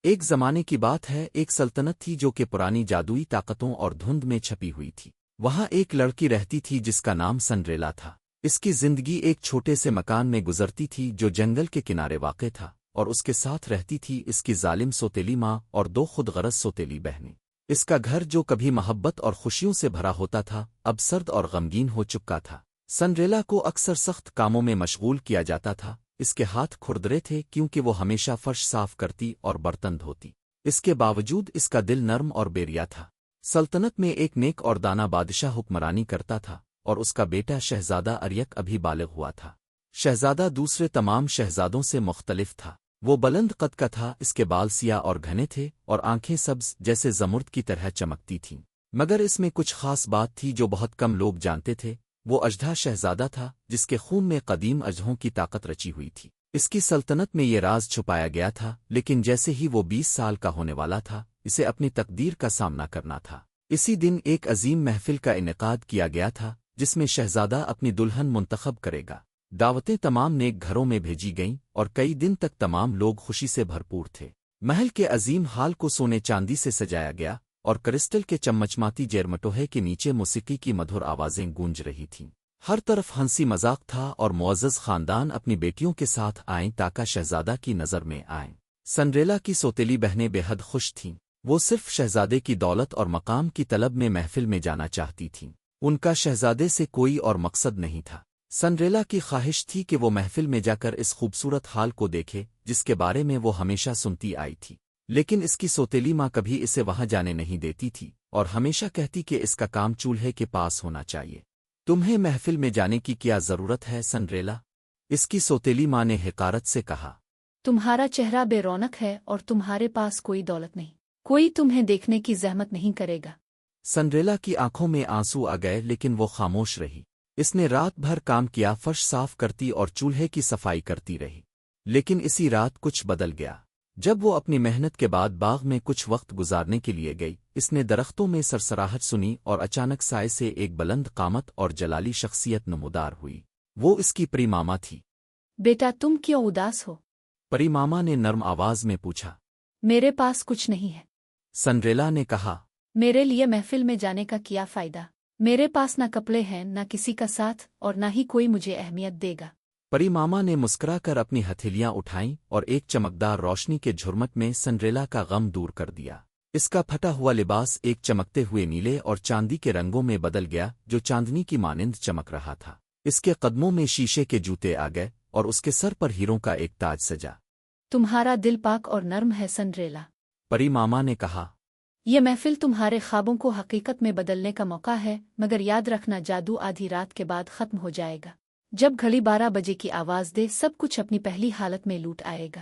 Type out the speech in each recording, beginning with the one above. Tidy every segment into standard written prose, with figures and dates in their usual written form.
ایک زمانے کی بات ہے، ایک سلطنت تھی جو کہ پرانی جادوئی طاقتوں اور دھند میں چھپی ہوئی تھی۔ وہاں ایک لڑکی رہتی تھی جس کا نام سنڈریلا تھا۔ اس کی زندگی ایک چھوٹے سے مکان میں گزرتی تھی جو جنگل کے کنارے واقع تھا، اور اس کے ساتھ رہتی تھی اس کی ظالم سوتیلی ماں اور دو خود غرض سوتیلی بہنیں۔ اس کا گھر جو کبھی محبت اور خوشیوں سے بھرا ہوتا تھا اب سرد اور غمگین ہو چکا تھا۔ سنڈریلا کو اکثر سخت کاموں میں مشغول کیا جاتا تھا۔ اس کے ہاتھ کھردرے تھے کیونکہ وہ ہمیشہ فرش صاف کرتی اور برتن دھوتی۔ اس کے باوجود اس کا دل نرم اور بیریا تھا۔ سلطنت میں ایک نیک اور دانا بادشاہ حکمرانی کرتا تھا، اور اس کا بیٹا شہزادہ اریک ابھی بالغ ہوا تھا۔ شہزادہ دوسرے تمام شہزادوں سے مختلف تھا۔ وہ بلند قد کا تھا، اس کے بال سیاہ اور گھنے تھے اور آنکھیں سبز جیسے زمرد کی طرح چمکتی تھیں۔ مگر اس میں کچھ خاص بات تھی جو بہت کم لوگ جانتے تھے۔ وہ اژدھا شہزادہ تھا جس کے خون میں قدیم اژدھوں کی طاقت رچی ہوئی تھی۔ اس کی سلطنت میں یہ راز چھپایا گیا تھا، لیکن جیسے ہی وہ 20 سال کا ہونے والا تھا اسے اپنی تقدیر کا سامنا کرنا تھا۔ اسی دن ایک عظیم محفل کا انعقاد کیا گیا تھا جس میں شہزادہ اپنی دلہن منتخب کرے گا۔ دعوتیں تمام نیک گھروں میں بھیجی گئیں اور کئی دن تک تمام لوگ خوشی سے بھرپور تھے۔ محل کے عظیم ہال کو سونے چاندی سے سجایا گیا اور کرسٹل کے چمچماتی جیرمٹوہے کے نیچے موسیقی کی مدھر آوازیں گونج رہی تھیں۔ ہر طرف ہنسی مذاق تھا اور معزز خاندان اپنی بیٹیوں کے ساتھ آئیں تاکہ شہزادہ کی نظر میں آئیں۔ سنڈریلا کی سوتیلی بہنیں بے حد خوش تھیں۔ وہ صرف شہزادے کی دولت اور مقام کی طلب میں محفل میں جانا چاہتی تھیں۔ ان کا شہزادے سے کوئی اور مقصد نہیں تھا۔ سنڈریلا کی خواہش تھی کہ وہ محفل میں جا کر اس خوبصورت حال کو دیکھے جس کے بارے میں وہ ہمیشہ سنتی آئی تھی، لیکن اس کی سوتیلی ماں کبھی اسے وہاں جانے نہیں دیتی تھی اور ہمیشہ کہتی کہ اس کا کام چولہے کے پاس ہونا چاہیے۔ تمہیں محفل میں جانے کی کیا ضرورت ہے سنڈریلا؟ اس کی سوتیلی ماں نے حقارت سے کہا۔ تمہارا چہرہ بے رونق ہے اور تمہارے پاس کوئی دولت نہیں، کوئی تمہیں دیکھنے کی زحمت نہیں کرے گا۔ سنڈریلا کی آنکھوں میں آنسو آ گئے لیکن وہ خاموش رہی۔ اس نے رات بھر کام کیا، فرش صاف کرتی اور چولہے کی صفائی کرتی رہی، لیکن اسی رات کچھ بدل گیا۔ جب وہ اپنی محنت کے بعد باغ میں کچھ وقت گزارنے کے لیے گئی، اس نے درختوں میں سرسراہٹ سنی اور اچانک سائے سے ایک بلند قامت اور جلالی شخصیت نمودار ہوئی۔ وہ اس کی پری ماما تھی۔ بیٹا تم کیوں اداس ہو؟ پری ماما نے نرم آواز میں پوچھا۔ میرے پاس کچھ نہیں ہے، سنڈریلا نے کہا۔ میرے لیے محفل میں جانے کا کیا فائدہ؟ میرے پاس نہ کپڑے ہیں، نہ کسی کا ساتھ، اور نہ ہی کوئی مجھے اہمیت دے گا۔ پری ماما نے مسکرا کر اپنی ہتھیلیاں اٹھائیں اور ایک چمکدار روشنی کے جھرمٹ میں سنڈریلا کا غم دور کر دیا۔ اس کا پھٹا ہوا لباس ایک چمکتے ہوئے نیلے اور چاندی کے رنگوں میں بدل گیا جو چاندنی کی مانند چمک رہا تھا۔ اس کے قدموں میں شیشے کے جوتے آ گئے اور اس کے سر پر ہیروں کا ایک تاج سجا۔ تمہارا دل پاک اور نرم ہے سنڈریلا۔ پری ماما نے کہا۔ یہ محفل تمہارے خوابوں کو حقیقت میں بدلنے کا موقع ہے، مگر یاد رکھنا جادو آدھی رات کے بعد ختم ہو جائے گا۔ جب گھڑی 12 بجے کی آواز دے سب کچھ اپنی پہلی حالت میں لوٹ آئے گا۔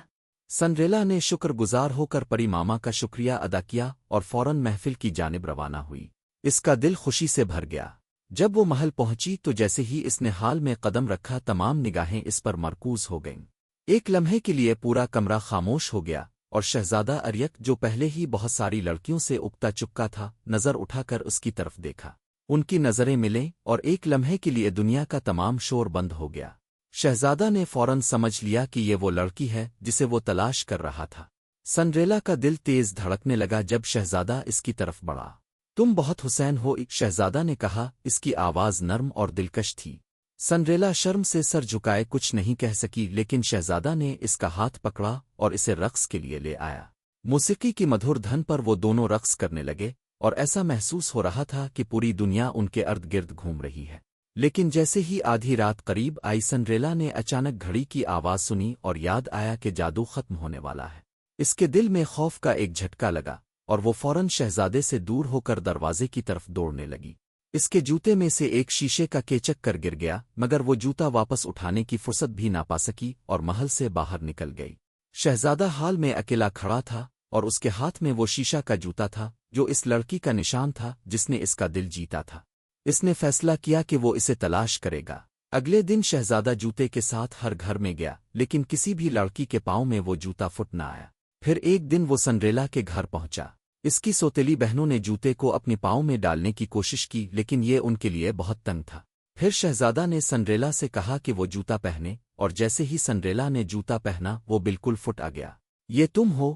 سنڈریلا نے شکر گزار ہو کر پری ماما کا شکریہ ادا کیا اور فوراً محفل کی جانب روانہ ہوئی۔ اس کا دل خوشی سے بھر گیا۔ جب وہ محل پہنچی تو جیسے ہی اس نے حال میں قدم رکھا تمام نگاہیں اس پر مرکوز ہو گئیں۔ ایک لمحے کے لیے پورا کمرہ خاموش ہو گیا اور شہزادہ اریک جو پہلے ہی بہت ساری لڑکیوں سے اگتا چکا تھا نظر اٹھا کر اس کی طرف دیکھا۔ ان کی نظریں ملیں اور ایک لمحے کے لیے دنیا کا تمام شور بند ہو گیا۔ شہزادہ نے فوراً سمجھ لیا کہ یہ وہ لڑکی ہے جسے وہ تلاش کر رہا تھا۔ سنڈریلا کا دل تیز دھڑکنے لگا جب شہزادہ اس کی طرف بڑھا۔ تم بہت حسین ہو، شہزادہ نے کہا۔ اس کی آواز نرم اور دلکش تھی۔ سنڈریلا شرم سے سر جھکائے کچھ نہیں کہہ سکی، لیکن شہزادہ نے اس کا ہاتھ پکڑا اور اسے رقص کے لیے لے آیا۔ موسیقی کی مدھر دھن پر وہ دونوں رقص کرنے لگے اور ایسا محسوس ہو رہا تھا کہ پوری دنیا ان کے ارد گرد گھوم رہی ہے۔ لیکن جیسے ہی آدھی رات قریب آئی سنڈریلا نے اچانک گھڑی کی آواز سنی اور یاد آیا کہ جادو ختم ہونے والا ہے۔ اس کے دل میں خوف کا ایک جھٹکا لگا اور وہ فوراً شہزادے سے دور ہو کر دروازے کی طرف دوڑنے لگی۔ اس کے جوتے میں سے ایک شیشے کا کیچک کر گر گیا، مگر وہ جوتا واپس اٹھانے کی فرصت بھی نہ پا سکی اور محل سے باہر نکل گئی۔ شہزادہ حال میں اکیلا کھڑا تھا اور اس کے ہاتھ میں وہ شیشہ کا جوتا تھا جو اس لڑکی کا نشان تھا جس نے اس کا دل جیتا تھا۔ اس نے فیصلہ کیا کہ وہ اسے تلاش کرے گا۔ اگلے دن شہزادہ جوتے کے ساتھ ہر گھر میں گیا، لیکن کسی بھی لڑکی کے پاؤں میں وہ جوتا فٹ نہ آیا۔ پھر ایک دن وہ سنڈریلا کے گھر پہنچا۔ اس کی سوتیلی بہنوں نے جوتے کو اپنی پاؤں میں ڈالنے کی کوشش کی، لیکن یہ ان کے لیے بہت تنگ تھا۔ پھر شہزادہ نے سنڈریلا سے کہا کہ وہ جوتا پہنے، اور جیسے ہی سنڈریلا نے جوتا پہنا وہ بالکل فٹ آ گیا۔ یہ تم ہو؟